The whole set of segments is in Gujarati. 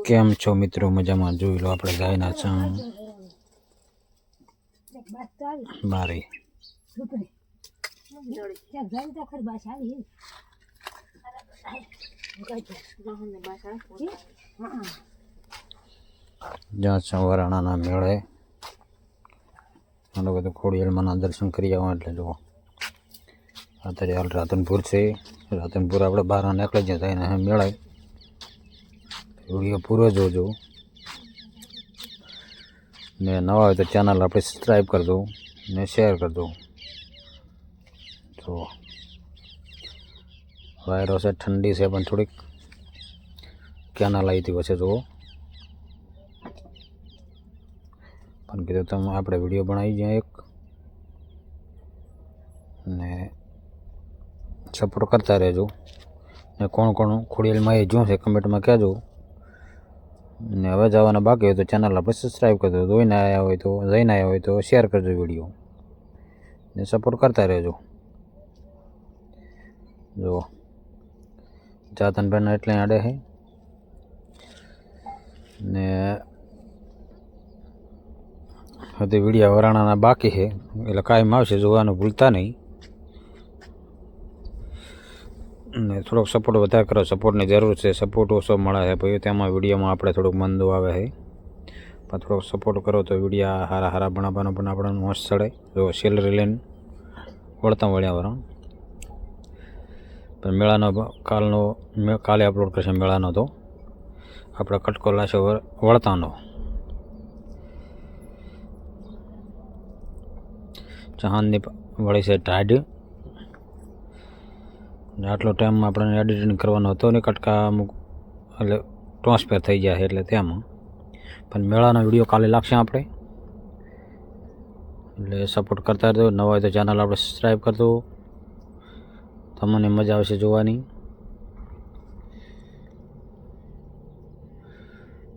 કેમ છો મિત્રો? મજામાં? જોઈ લો આપણે ગાયના છાણ બારી જ્યાં વરાણાના મેળે આ લોકો તો ખોડિયાલમાંના દર્શન કરી આવવા એટલે જુઓ અત્યારે હાલ રાધનપુર છે. રાધનપુર આપણે બહાર નીકળી જતા એને મેળાય વિડીયો પૂરો જોજો ને નવા હોય તો ચેનલ આપણે સબસ્ક્રાઈબ કરી દો ને શેર કરી દો. તો વાયરો છે, ઠંડી છે, પણ થોડીક કેનાલ આવી હતી પછી જુઓ પણ કીધું તમે આપણે વિડીયો બનાવી જાય એક ને સપોર્ટ કરતા રહેજો ને કોણ કોણ ખોડિયાલમાં એ જોશે કમેન્ટમાં કહેજો ને હવે જવાના બાકી હોય તો ચેનલ આપણે સબસ્ક્રાઈબ કરી દો. જોઈને આવ્યા હોય તો જઈને આવ્યા હોય તો શેર કરજો વિડીયો ને સપોર્ટ કરતા રહેજો. જો જાતનભાઈના એટલે આડે છે ને હજી વિડીયો વરાણાના બાકી છે એટલે કાયમ આવશે, જોવાનું ભૂલતા નહીં ને થોડોક સપોર્ટ વધારે કરો. સપોર્ટની જરૂર છે, સપોર્ટ ઓછો મળે છે ભાઈ તેમાં વિડીયોમાં આપણે થોડુંક મંદો આવે છે પણ થોડોક સપોર્ટ કરો તો વિડીયો હારા બનાવવાનો પણ આપણને મોજ ચડે. જો સેલરી લઈને વળતા વળ્યા વરણ પણ મેળાનો કાલે અપલોડ કરશે. મેળાનો તો આપણે કટકો લાશે વળતાનો. ચહાનની વળી છે ટાઢ ને આટલો ટાઈમમાં આપણને એડિટિંગ કરવાનો હતો ને કટકા અમુક એટલે ટ્રાન્સફર થઈ જાય એટલે તેમાં પણ મેળાનો વિડીયો કાલે લાગશે આપણે એટલે સપોર્ટ કરતા રહેજો. નવા હોય તો ચેનલ આપણે સબસ્ક્રાઈબ કરી દો, તમને મજા આવશે જોવાની.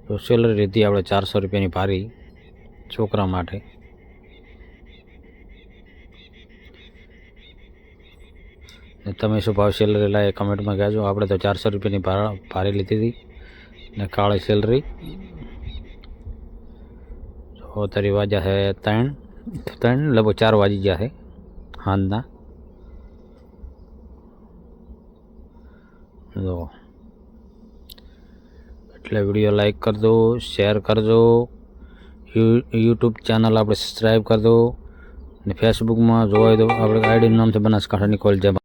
તો સેલરી લીધી આપણે 400 રૂપિયાની ભારી છોકરા માટે. ને તમે શું ભાવ સેલરી લાવે કમેન્ટમાં કહેજો. આપણે તો 400 રૂપિયાની ભારી લીધી હતી ને કાળી સેલરી. અત્યારે વાગ્યા છે 3 લગભગ 4 વાગી ગયા છે સાંજના. જો એટલે વિડીયો લાઈક કરી દો, શેર કરજો, યુટ્યુબ ચેનલ આપણે સબસ્ક્રાઈબ કરી દો ને ફેસબુકમાં જોવાય તો આપણે આઈડીનું નામ છે બનાસકાંઠા નિકોલ જય